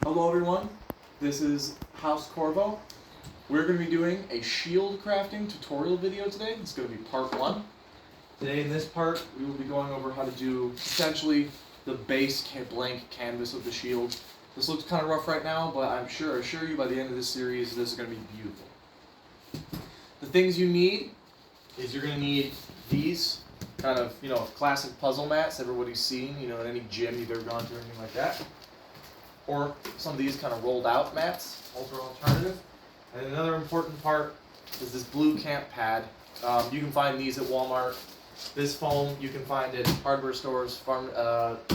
Hello everyone, this is House Corvo. We're going to be doing a shield crafting tutorial video today. It's going to be part 1. Today in this part, we will be going over how to do essentially the base blank canvas of the shield. This looks kind of rough right now, but I assure you by the end of this series, this is going to be beautiful. The things you need is you're going to need these kind of, classic puzzle mats everybody's seen, in any gym you've ever gone to or anything like that. Or some of these kind of rolled out mats, also alternative. And another important part is this blue camp pad. You can find these at Walmart. This foam you can find at hardware stores, Harbor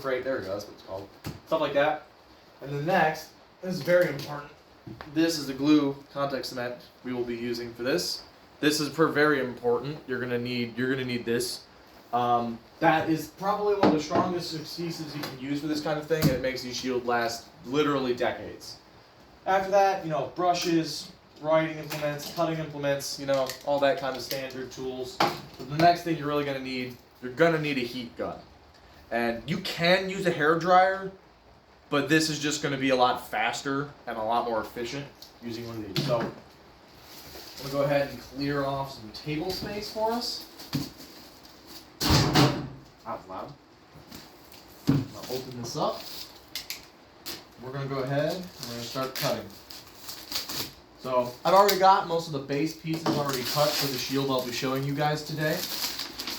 Freight, there we go, that's what it's called. Stuff like that. And then next, this is very important. This is the glue contact cement we will be using for this. This is very important. You're gonna need this. That is probably one of the strongest adhesives you can use for this kind of thing, and it makes these shields last literally decades. After that, brushes, writing implements, cutting implements, all that kind of standard tools. But the next thing you're really gonna need, you're gonna need a heat gun. And you can use a hair dryer, but this is just gonna be a lot faster and a lot more efficient using one of these. So I'm gonna go ahead and clear off some table space for us. Out loud. I'm gonna open this up. We're gonna go ahead and we're gonna start cutting. So I've already got most of the base pieces already cut for the shield I'll be showing you guys today.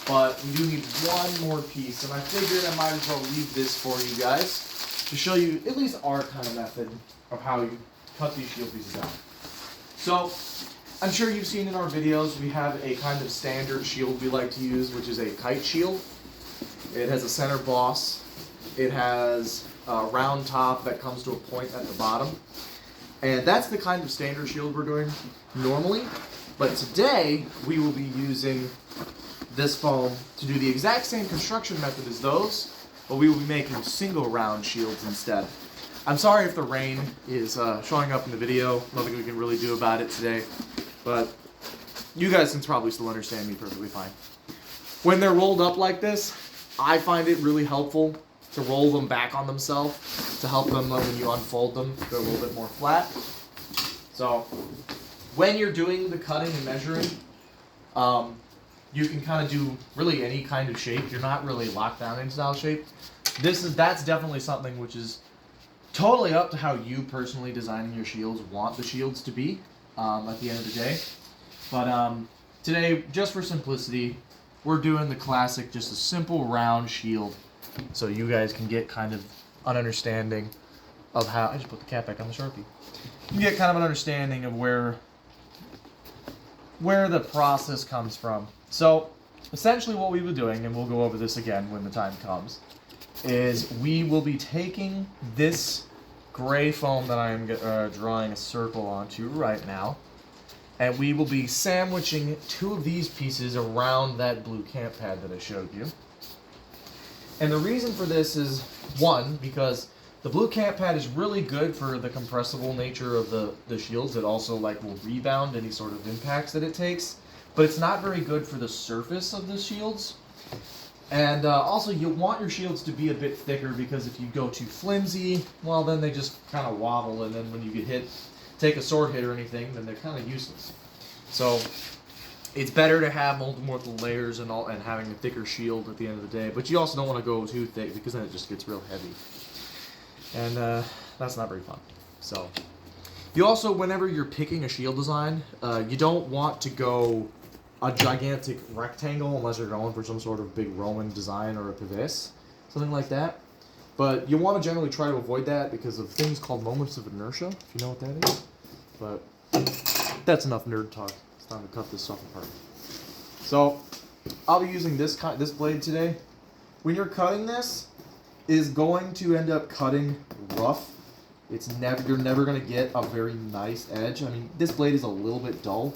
But we do need one more piece, and I figured I might as well leave this for you guys to show you at least our kind of method of how you cut these shield pieces out. So I'm sure you've seen in our videos we have a kind of standard shield we like to use, which is a kite shield. It has a center boss. It has a round top that comes to a point at the bottom. And that's the kind of standard shield we're doing normally. But today, we will be using this foam to do the exact same construction method as those, but we will be making single round shields instead. I'm sorry if the rain is showing up in the video. Nothing we can really do about it today. But you guys can probably still understand me perfectly fine. When they're rolled up like this, I find it really helpful to roll them back on themselves to help them when you unfold them, they're a little bit more flat. So when you're doing the cutting and measuring, you can kind of do really any kind of shape. You're not really locked down in style shape. That's definitely something which is totally up to how you personally designing your shields want the shields to be at the end of the day. But today, just for simplicity, we're doing the classic, just a simple round shield, so you guys can get kind of an understanding of how. I just put the cap back on the Sharpie. You can get kind of an understanding of where the process comes from. So essentially, what we were doing, and we'll go over this again when the time comes, is we will be taking this gray foam that I am drawing a circle onto right now. And we will be sandwiching 2 of these pieces around that blue camp pad that I showed you. And the reason for this is, one, because the blue camp pad is really good for the compressible nature of the shields. It also will rebound any sort of impacts that it takes. But it's not very good for the surface of the shields. And also, you want your shields to be a bit thicker, because if you go too flimsy, well, then they just kind of wobble, and then when you get hit, take a sword hit or anything, then they're kind of useless. So it's better to have multiple layers and having a thicker shield at the end of the day. But you also don't want to go too thick, because then it just gets real heavy, and that's not very fun. So you also, whenever you're picking a shield design, you don't want to go a gigantic rectangle unless you're going for some sort of big Roman design or a pavese, something like that. But you want to generally try to avoid that because of things called moments of inertia, if you know what that is. But that's enough nerd talk. It's time to cut this stuff apart. So I'll be using this blade today. When you're cutting this, it is going to end up cutting rough. You're never going to get a very nice edge. I mean, this blade is a little bit dull,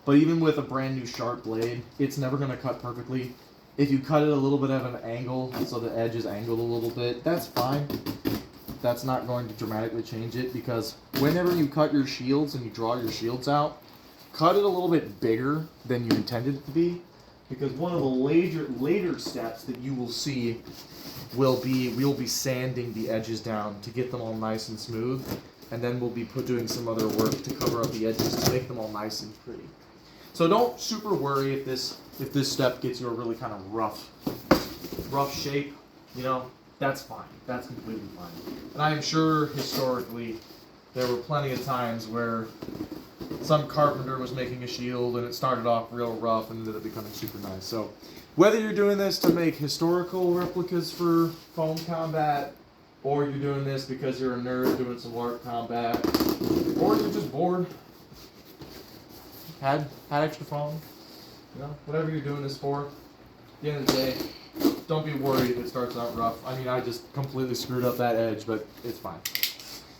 but even with a brand new sharp blade, it's never going to cut perfectly. If you cut it a little bit at an angle, so the edge is angled a little bit, that's fine. That's not going to dramatically change it, because whenever you cut your shields and you draw your shields out, cut it a little bit bigger than you intended it to be, because one of the later steps that you will see we'll be sanding the edges down to get them all nice and smooth, and then we'll be doing some other work to cover up the edges to make them all nice and pretty. So don't super worry if this step gets you a really kind of rough shape. You know, that's fine. That's completely fine. And I am sure historically there were plenty of times where some carpenter was making a shield and it started off real rough and ended up becoming super nice. So whether you're doing this to make historical replicas for foam combat, or you're doing this because you're a nerd doing some LARP combat, or you're just bored, had extra foam, you know, whatever you're doing this for, at the end of the day, don't be worried if it starts out rough. I mean, I just completely screwed up that edge, but it's fine.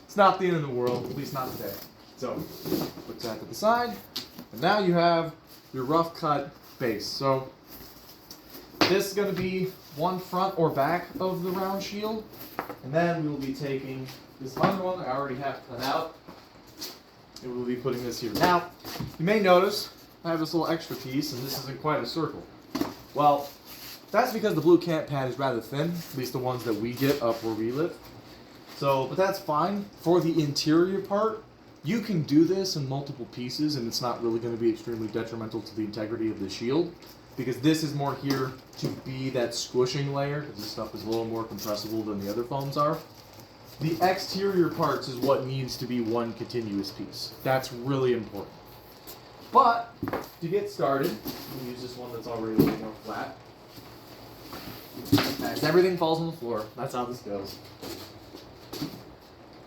It's not the end of the world, at least not today. So, put that to the side, and now you have your rough cut base. So, this is going to be one front or back of the round shield, and then we will be taking this other one that I already have cut out, and we'll be putting this here. Now, you may notice I have this little extra piece, and this isn't quite a circle. Well, that's because the blue camp pad is rather thin, at least the ones that we get up where we live. So, but that's fine. For the interior part, you can do this in multiple pieces, and it's not really going to be extremely detrimental to the integrity of the shield, because this is more here to be that squishing layer, because this stuff is a little more compressible than the other foams are. The exterior parts is what needs to be one continuous piece. That's really important. But, to get started, we'll use this one that's already a little more flat. As everything falls on the floor, that's how this goes.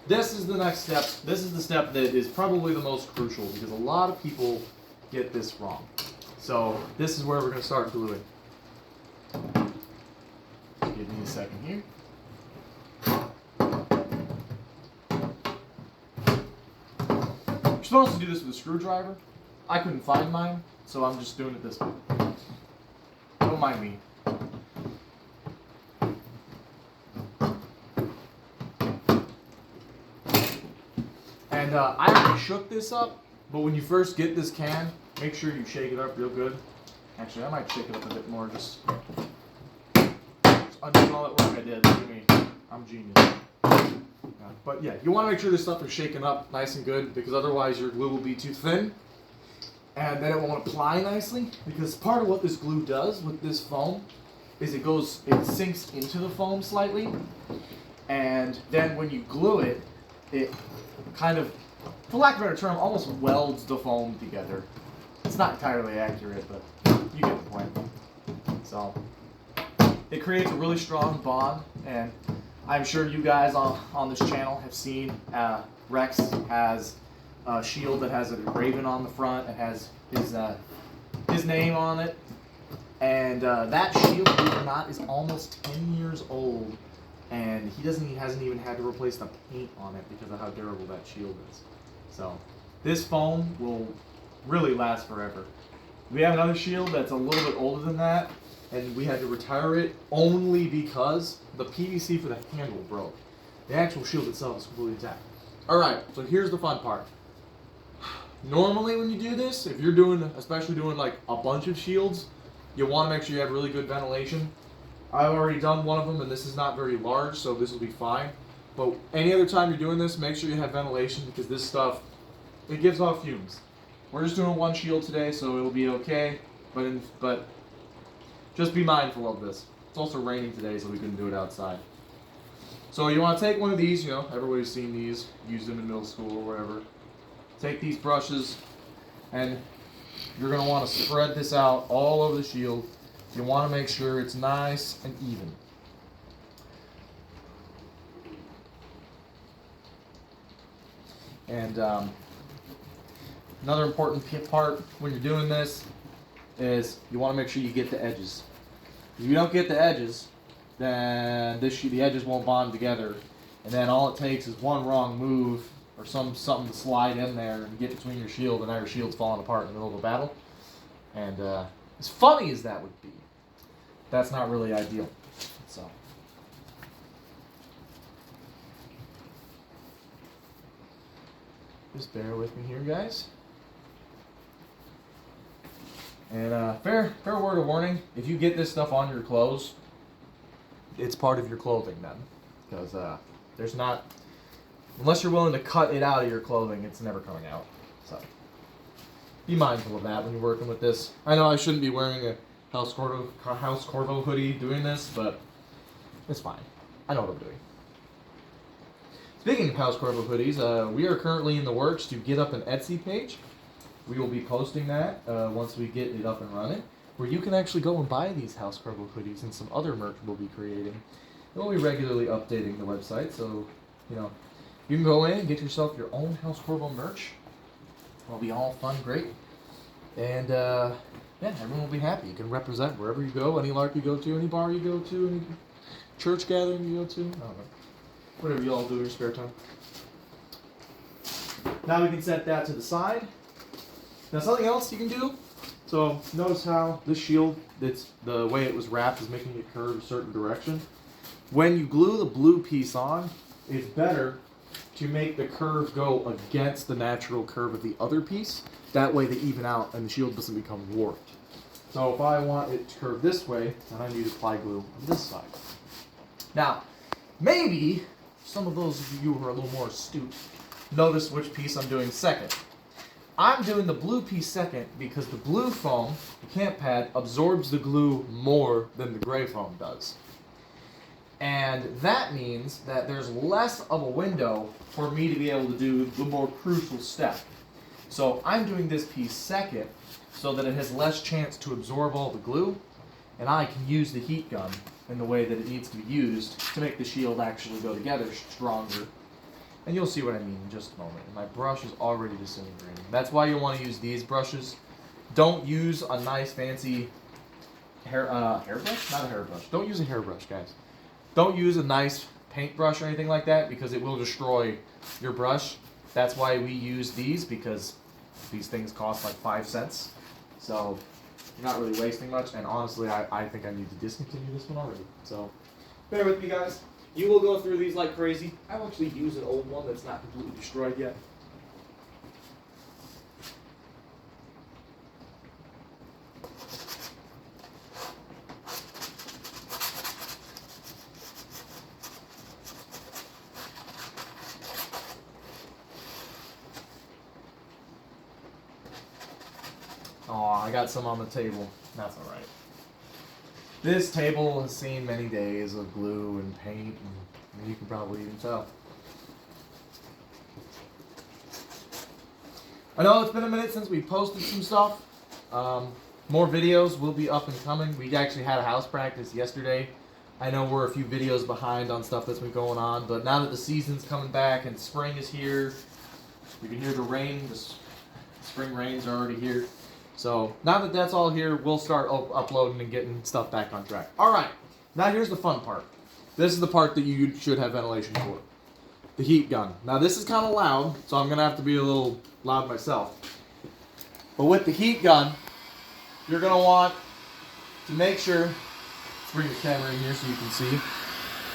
This is the next step. This is the step that is probably the most crucial, because a lot of people get this wrong. So this is where we're going to start gluing. Give me a second here. You're supposed to do this with a screwdriver. I couldn't find mine, so I'm just doing it this way. Don't mind me. And I already shook this up, but when you first get this can, make sure you shake it up real good. Actually, I might shake it up a bit more, just undo all that work I did. Look at me. I'm genius. But yeah, you want to make sure this stuff is shaken up nice and good, because otherwise your glue will be too thin, and then it won't apply nicely. Because part of what this glue does with this foam is it sinks into the foam slightly, and then when you glue it, it kind of, for lack of a better term, almost welds the foam together. It's not entirely accurate, but you get the point. So, it creates a really strong bond, and I'm sure you guys on this channel have seen Rex has a shield that has a raven on the front. It has his name on it, and that shield, believe it or not, is almost 10 years old. And he hasn't even had to replace the paint on it because of how durable that shield is. So this foam will really last forever. We have another shield that's a little bit older than that, and we had to retire it only because the PVC for the handle broke. The actual shield itself is completely intact. Alright, so here's the fun part. Normally when you do this, if you're especially doing like a bunch of shields, you want to make sure you have really good ventilation. I've already done one of them, and this is not very large, so this will be fine. But any other time you're doing this, make sure you have ventilation, because this stuff, it gives off fumes. We're just doing one shield today, so it'll be okay. But just be mindful of this. It's also raining today, so we couldn't do it outside. So you want to take one of these, you know, everybody's seen these, used them in middle school or wherever. Take these brushes, and you're going to want to spread this out all over the shield. You want to make sure it's nice and even. And another important part when you're doing this is you want to make sure you get the edges. If you don't get the edges, then the edges won't bond together, and then all it takes is one wrong move or something to slide in there and get between your shield, and now your shield's falling apart in the middle of a battle. And as funny as that would be, that's not really ideal. So, just bear with me here, guys. And fair word of warning: if you get this stuff on your clothes, it's part of your clothing then. Because there's not, unless you're willing to cut it out of your clothing, it's never coming out. So be mindful of that when you're working with this. I know I shouldn't be wearing a House Corvo hoodie doing this, but it's fine. I know what I'm doing. Speaking of House Corvo hoodies, we are currently in the works to get up an Etsy page. We will be posting that once we get it up and running, where you can actually go and buy these House Corvo hoodies and some other merch we'll be creating. And we'll be regularly updating the website, so, you know, you can go in and get yourself your own House Corvo merch. It'll be all fun, great. And, yeah, everyone will be happy. You can represent wherever you go, any LARP you go to, any bar you go to, any church gathering you go to. I don't know. Whatever you all do in your spare time. Now we can set that to the side. Now something else you can do. So notice how this shield, the way it was wrapped is making it curve a certain direction. When you glue the blue piece on, it's better to make the curve go against the natural curve of the other piece. That way they even out and the shield doesn't become warped. So if I want it to curve this way, then I need to apply glue on this side. Now, maybe some of those of you who are a little more astute notice which piece I'm doing second. I'm doing the blue piece second because the blue foam, the camp pad, absorbs the glue more than the gray foam does. And that means that there's less of a window for me to be able to do the more crucial step. So I'm doing this piece second so that it has less chance to absorb all the glue, and I can use the heat gun in the way that it needs to be used to make the shield actually go together stronger. And you'll see what I mean in just a moment. And my brush is already disintegrating. That's why you want to use these brushes. Don't use a nice fancy hairbrush? Not a hairbrush. Don't use a hairbrush, guys. Don't use a nice paintbrush or anything like that because it will destroy your brush. That's why we use these, because these things cost like 5 cents. So you're not really wasting much. And honestly, I think I need to discontinue this one already. So bear with me, guys. You will go through these like crazy. I will actually use an old one that's not completely destroyed yet. Oh, I got some on the table. That's alright. This table has seen many days of glue and paint, and you can probably even tell. I know it's been a minute since we posted some stuff. More videos will be up and coming. We actually had a house practice yesterday. I know we're a few videos behind on stuff that's been going on, but now that the season's coming back and spring is here, you can hear the rain. The spring rains are already here. So now that that's all here, we'll start uploading and getting stuff back on track. All right, now here's the fun part. This is the part that you should have ventilation for. The heat gun. Now this is kind of loud, so I'm going to have to be a little loud myself. But with the heat gun, you're going to want to make sure, let's bring the camera in here so you can see.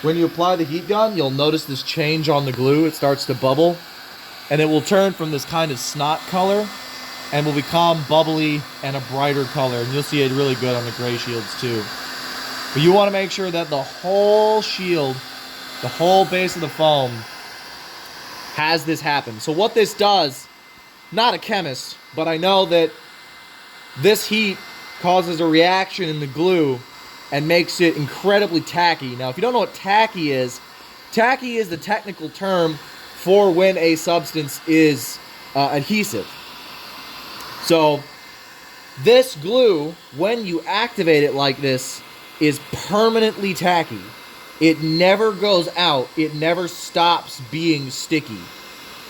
When you apply the heat gun, you'll notice this change on the glue. It starts to bubble, and it will turn from this kind of snot color and will become bubbly and a brighter color. And you'll see it really good on the gray shields too. But you want to make sure that the whole shield, the whole base of the foam, has this happen. So what this does, not a chemist, but I know that this heat causes a reaction in the glue and makes it incredibly tacky. Now, if you don't know what tacky is the technical term for when a substance is adhesive. So this glue, when you activate it like this, is permanently tacky. It never goes out. It never stops being sticky.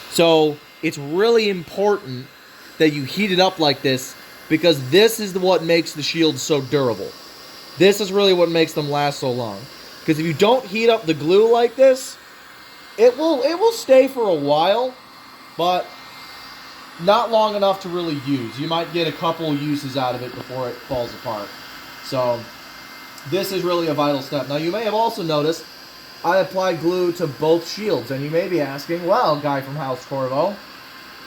So it's really important that you heat it up like this, because this is what makes the shield so durable. This is really what makes them last so long. Because if you don't heat up the glue like this, it will stay for a while, but not long enough to really use. You might get a couple uses out of it before it falls apart. So this is really a vital step. Now you may have also noticed I applied glue to both shields, and you may be asking, well, guy from House Corvo,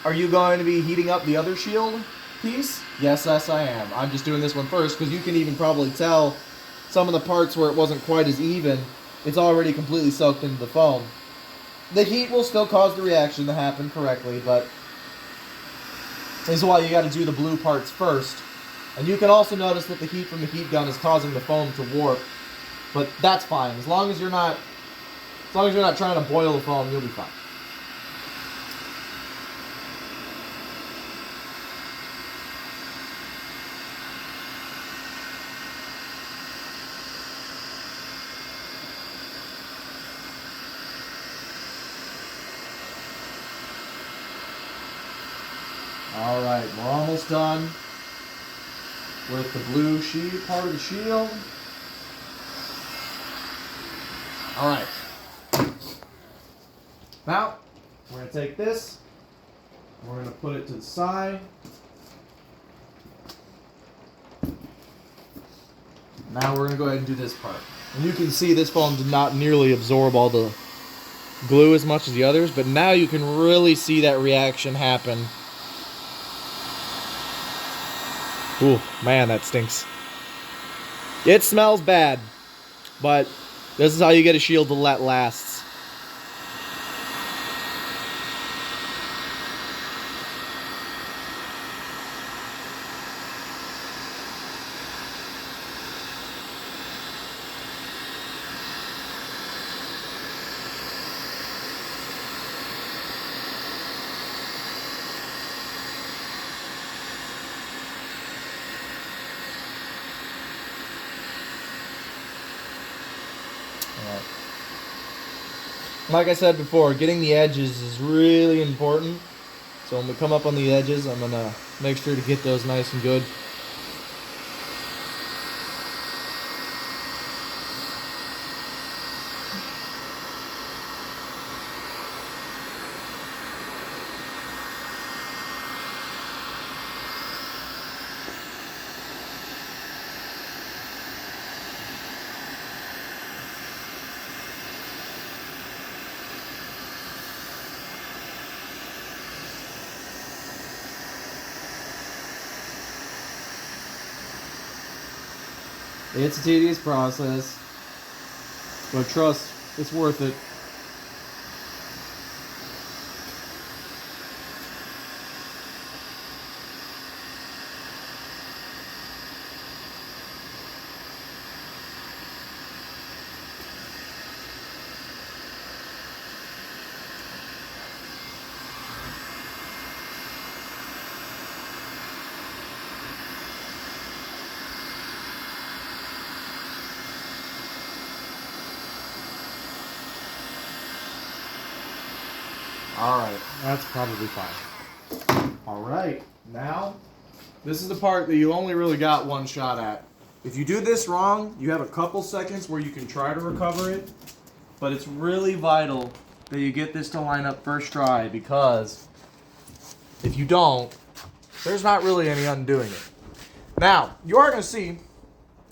are you going to be heating up the other shield piece? Yes, I am. I'm just doing this one first, because you can even probably tell some of the parts where it wasn't quite as even, it's already completely soaked into the foam. The heat will still cause the reaction to happen correctly, but this is why you got to do the blue parts first. And you can also notice that the heat from the heat gun is causing the foam to warp, but that's fine. As long as you're not trying to boil the foam, you'll be fine. Alright, we're almost done with the blue sheet part of the shield. Alright. Now, we're going to take this, we're going to put it to the side. Now we're going to go ahead and do this part. And you can see this foam did not nearly absorb all the glue as much as the others, but now you can really see that reaction happen. Ooh, man, that stinks. It smells bad, but this is how you get a shield that lasts. Like I said before, getting the edges is really important. So when we come up on the edges, I'm going to make sure to get those nice and good. It's a tedious process, but trust, it's worth it. Alright, that's probably fine. Alright, now, this is the part that you only really got one shot at. If you do this wrong, you have a couple seconds where you can try to recover it, but it's really vital that you get this to line up first try, because if you don't, there's not really any undoing it. Now, you are going to see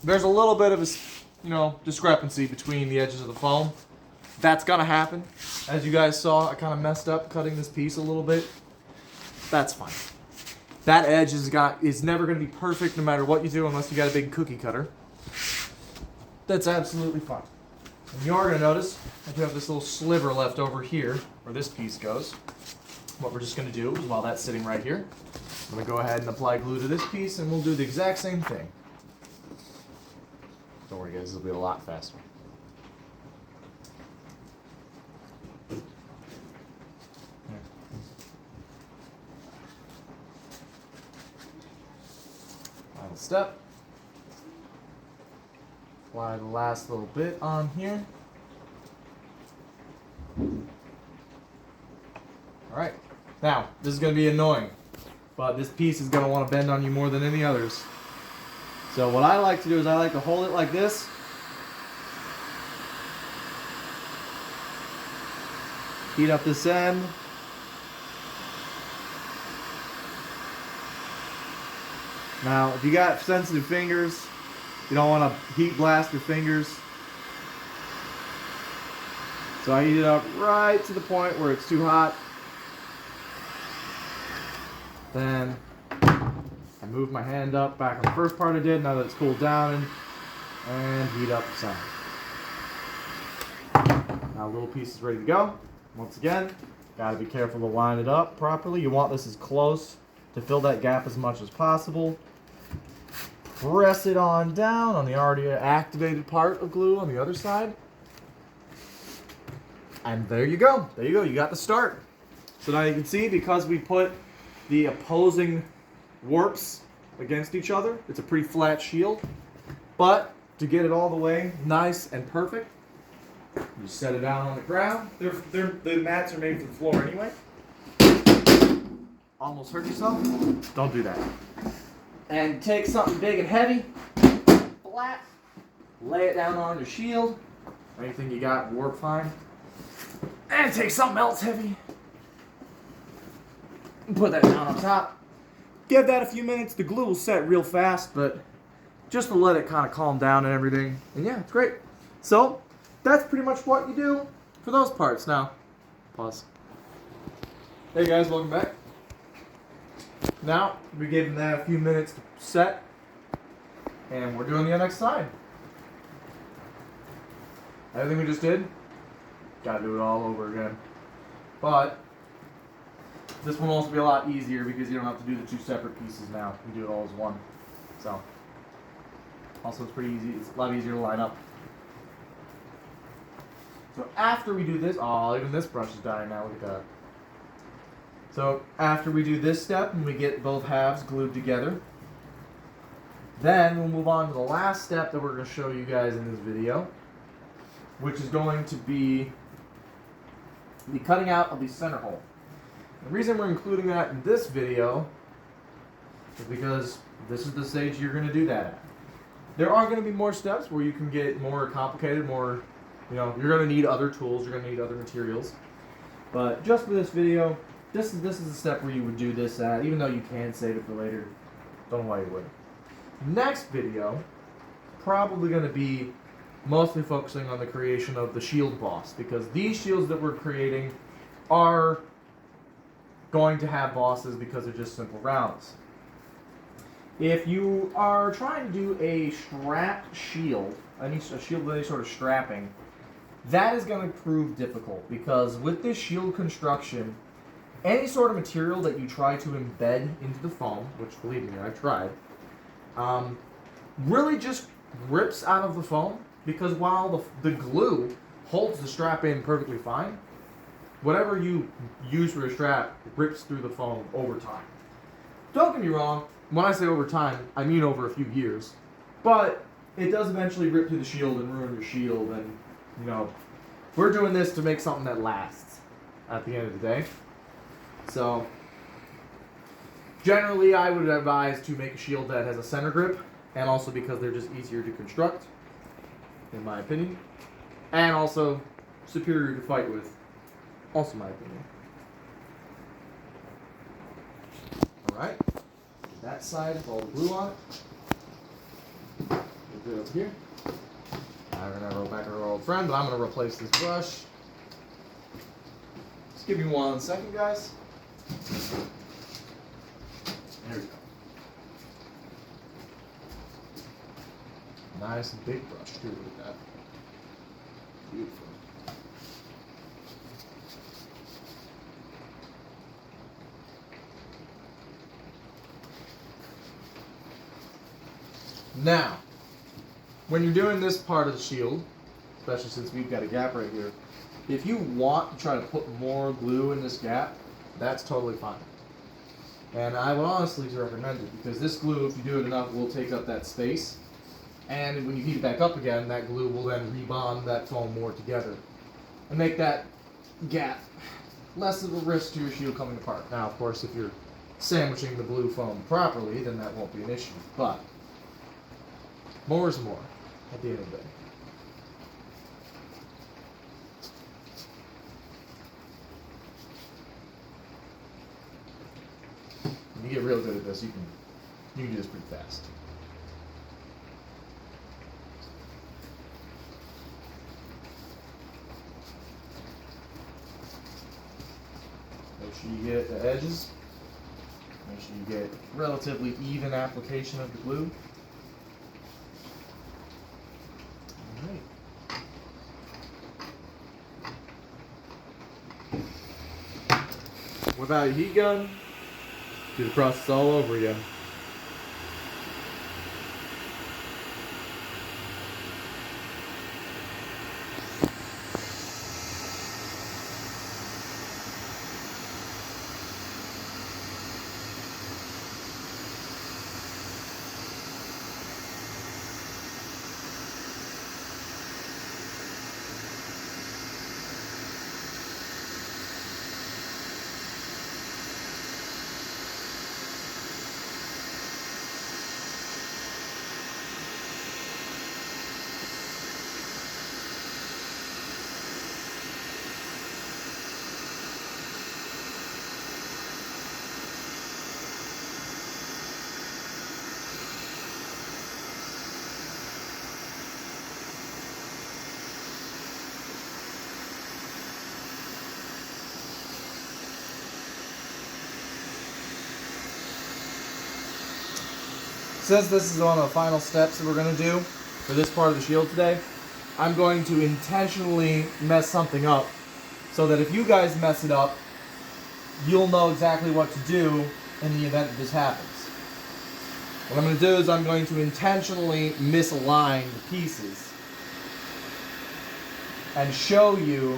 there's a little bit of a, discrepancy between the edges of the foam. That's gonna happen. As you guys saw, I kind of messed up cutting this piece a little bit. That's fine. That edge is never gonna be perfect no matter what you do, unless you got a big cookie cutter. That's absolutely fine. And you are gonna notice I do have this little sliver left over here where this piece goes. What we're just gonna do is, while that's sitting right here, I'm gonna go ahead and apply glue to this piece, and we'll do the exact same thing. Don't worry, guys, it'll be a lot faster. Final step. Apply the last little bit on here. Alright, now, this is going to be annoying, but this piece is going to want to bend on you more than any others. So what I like to do is I like to hold it like this. Heat up this end. Now, if you got sensitive fingers, you don't want to heat blast your fingers. So I heat it up right to the point where it's too hot. Then I move my hand up back on the first part I did. Now that it's cooled down, and and heat up the center. Now little piece is ready to go. Once again, gotta be careful to line it up properly. You want this as close to fill that gap as much as possible. Press it on down on the already activated part of glue on the other side. And there you go. There you go. You got the start. So now you can see, because we put the opposing warps against each other, it's a pretty flat shield. But to get it all the way nice and perfect, you set it down on the ground. The mats are made for the floor anyway. Almost hurt yourself? Don't do that. And take something big and heavy, flat, lay it down on your shield. Anything you got, warp fine. And take something else heavy, and put that down on top. Give that a few minutes. The glue will set real fast, but just to let it kind of calm down and everything. And yeah, it's great. So that's pretty much what you do for those parts. Now, pause. Hey guys, welcome back. Now, we gave them that a few minutes to set, and we're doing the next side. Everything we just did, gotta do it all over again. But this one will also be a lot easier because you don't have to do the two separate pieces now. You do it all as one. So, also it's pretty easy. It's a lot easier to line up. So after we do this, oh, even this brush is dying now. Look at that. So after we do this step and we get both halves glued together, then we'll move on to the last step that we're going to show you guys in this video, which is going to be the cutting out of the center hole. The reason we're including that in this video is because this is the stage you're going to do that at. There are going to be more steps where you can get more complicated, more, you're going to need other tools, you're going to need other materials. But just for this video, this is the step where you would do this at, even though you can save it for later. Don't know why you wouldn't. Next video, probably going to be mostly focusing on the creation of the shield boss, because these shields that we're creating are going to have bosses because they're just simple rounds. If you are trying to do a strapped shield, a shield with any sort of strapping, that is going to prove difficult, because with this shield construction, any sort of material that you try to embed into the foam, which believe me, I've tried, really just rips out of the foam, because while the glue holds the strap in perfectly fine, whatever you use for a strap rips through the foam over time. Don't get me wrong, when I say over time, I mean over a few years, but it does eventually rip through the shield and ruin your shield, and we're doing this to make something that lasts at the end of the day. So, generally I would advise to make a shield that has a center grip, and also because they're just easier to construct, in my opinion, and also superior to fight with, also my opinion. Alright, that side with all the glue on it. We'll do it over here. Now we're going to roll back to our old friend, but I'm going to replace this brush. Just give me 1 second, guys. There we go. Nice and big brush too, look at that. Beautiful. Now, when you're doing this part of the shield, especially since we've got a gap right here, if you want to try to put more glue in this gap, that's totally fine. And I would honestly recommend it, because this glue, if you do it enough, will take up that space. And when you heat it back up again, that glue will then rebond that foam more together and make that gap less of a risk to your shield coming apart. Now, of course, if you're sandwiching the blue foam properly, then that won't be an issue. But more is more at the end of the day. When you get real good at this, you can do this pretty fast. Make sure you get the edges. Make sure you get relatively even application of the glue. whip out your heat gun, do the process all over again. Since this is one of the final steps that we're going to do for this part of the shield today, I'm going to intentionally mess something up so that if you guys mess it up, you'll know exactly what to do in the event that this happens. What I'm going to do is I'm going to intentionally misalign the pieces and show you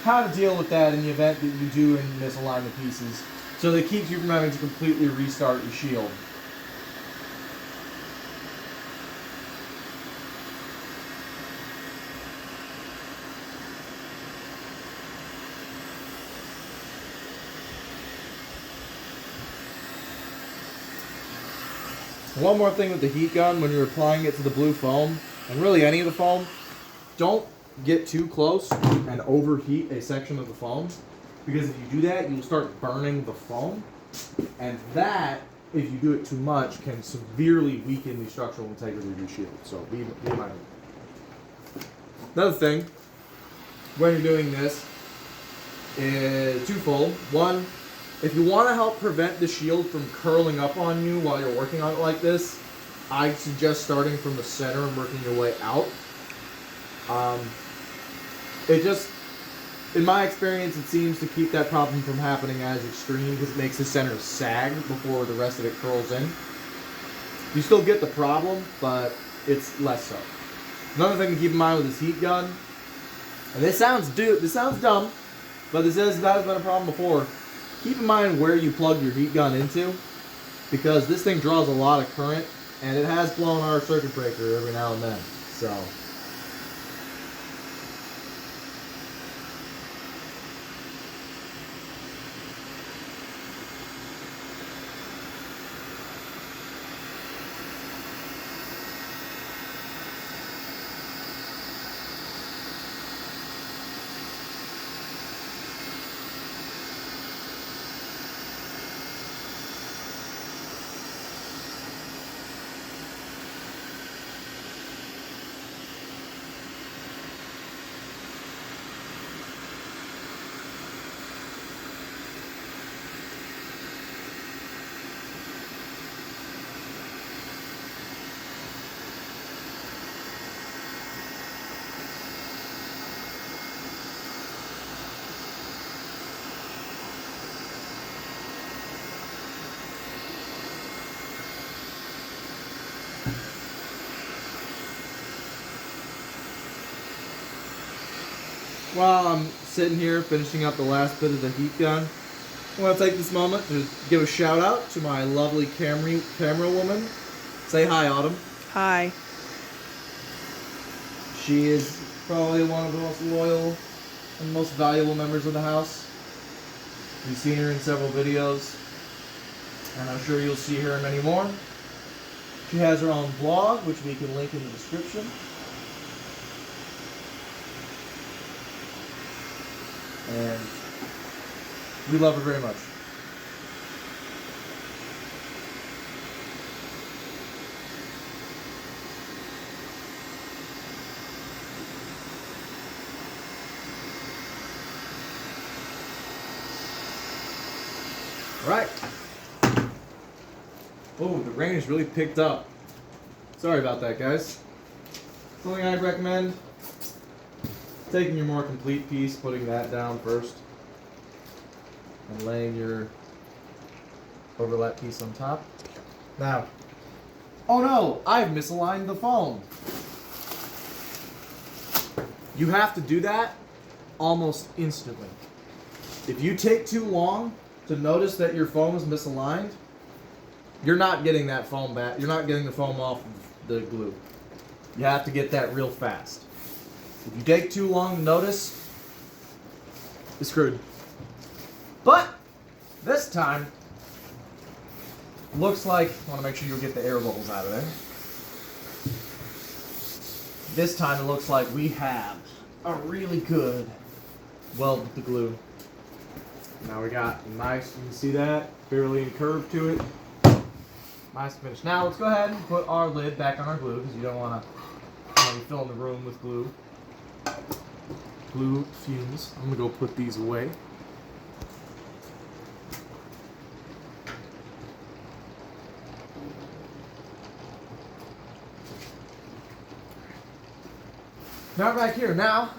how to deal with that in the event that you do misalign the pieces, so that it keeps you from having to completely restart your shield. One more thing with the heat gun, when you're applying it to the blue foam, and really any of the foam, don't get too close and overheat a section of the foam, because if you do that, you'll start burning the foam, and that, if you do it too much, can severely weaken the structural integrity of your shield. So be mindful. Another thing, when you're doing this, is twofold. One, if you want to help prevent the shield from curling up on you while you're working on it like this, I suggest starting from the center and working your way out. It just, in my experience, it seems to keep that problem from happening as extreme because it makes the center sag before the rest of it curls in. You still get the problem, but it's less so. Another thing to keep in mind with this heat gun, and this sounds dumb, but this has been a problem before. Keep in mind where you plug your heat gun into, because this thing draws a lot of current, and it has blown our circuit breaker every now and then. So, while I'm sitting here finishing up the last bit of the heat gun, I want to take this moment to give a shout out to my lovely camera woman. Say hi, Autumn. Hi. She is probably one of the most loyal and most valuable members of the house. You've seen her in several videos, and I'm sure you'll see her in many more. She has her own blog, which we can link in the description. And we love her very much. Right. Oh, the rain has really picked up. Sorry about that, guys. Something I'd recommend, taking your more complete piece, putting that down first. and laying your overlap piece on top. Now, oh no, I've misaligned the foam. You have to do that almost instantly. If you take too long to notice that your foam is misaligned, you're not getting that foam back. You're not getting the foam off of the glue. You have to get that real fast. If you take too long to notice, you're screwed. But this time, looks like, I want to make sure you get the air bubbles out of there. This time it looks like we have a really good weld with the glue. Now we got a nice, you can see that, barely any curve to it. Nice finish. Now let's go ahead and put our lid back on our glue because you don't want to be filling the room with glue. Glue fumes. I'm going to go put these away. Now back here. Now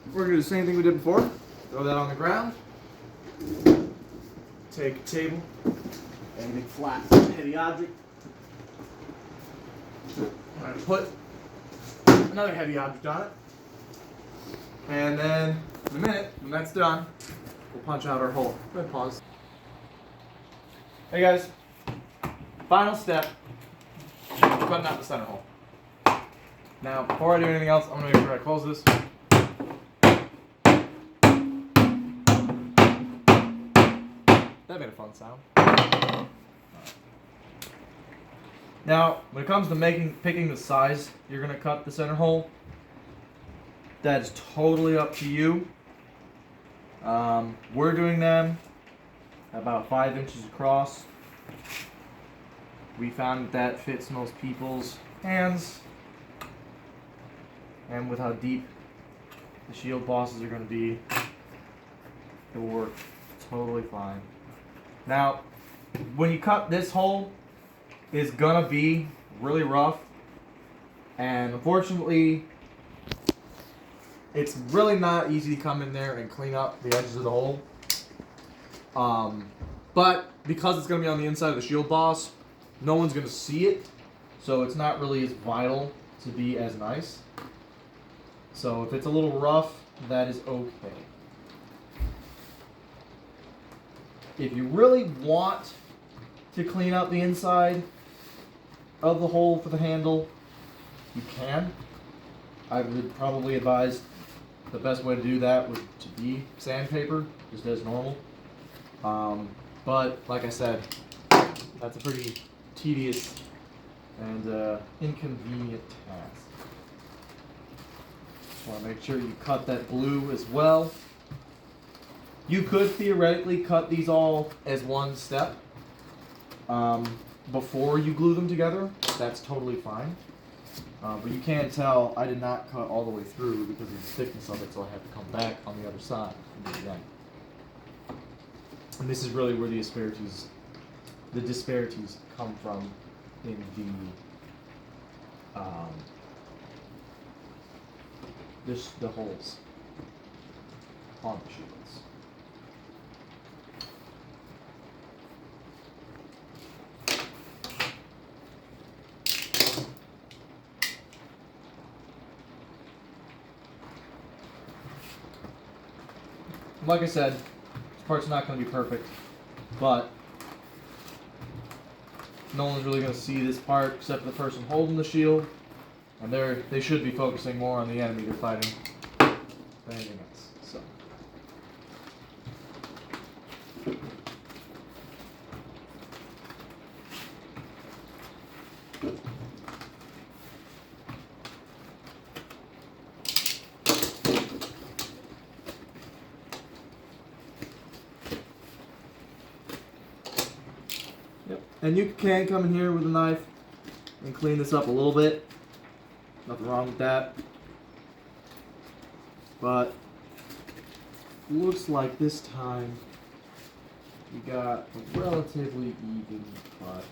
we're going to do the same thing we did before. Throw that on the ground. Take a table, anything flat, heavy object. I'm going to put another heavy object on it. And then, in a minute, when that's done, we'll punch out our hole. Go ahead, pause. Hey guys, final step, cutting out the center hole. Now, before I do anything else, I'm going to make sure I close this. That made a fun sound. Now, when it comes to picking the size you're going to cut the center hole, that is totally up to you. We're doing them about 5 inches across. We found that fits most people's hands. And with how deep the shield bosses are going to be, it will work totally fine. Now, when you cut this hole, it's gonna be really rough, and unfortunately, it's really not easy to come in there and clean up the edges of the hole. But because it's gonna be on the inside of the shield boss, no one's gonna see it, so it's not really as vital to be as nice. So if it's a little rough, that is okay. If you really want to clean up the inside of the hole for the handle, you can. I would probably advise the best way to do that would to be sandpaper, just as normal. But like I said, that's a pretty tedious and inconvenient task. Want to make sure you cut that glue as well. You could theoretically cut these all as one step before you glue them together. That's totally fine. But you can tell I did not cut all the way through because of the thickness of it, so I have to come back on the other side and do it again. And this is really where the disparities come from in the holes on the shields. Like I said, this part's not going to be perfect, but no one's really going to see this part except for the person holding the shield, and they should be focusing more on the enemy they're fighting than anything else. So. Yep. And you can come in here with a knife and clean this up a little bit. Nothing wrong with that. But looks like this time we got a relatively even cut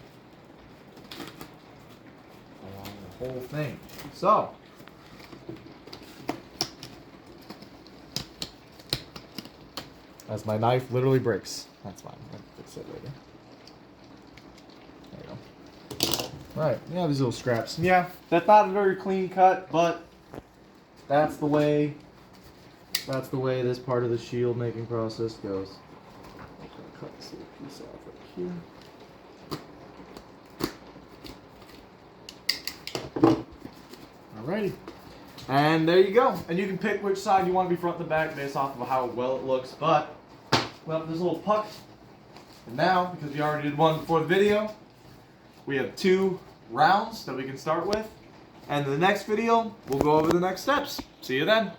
along the whole thing. So as my knife literally breaks. That's fine. I'll fix it later. There you go. Alright, yeah, these little scraps. Yeah, that's not a very clean cut, but that's the way this part of the shield making process goes. I'm just gonna cut this little piece off right here. Alrighty. And there you go. And you can pick which side you want to be front and back based off of how well it looks. But we have this little puck. And now, because we already did one before the video, we have 2 rounds that we can start with. And in the next video, we'll go over the next steps. See you then.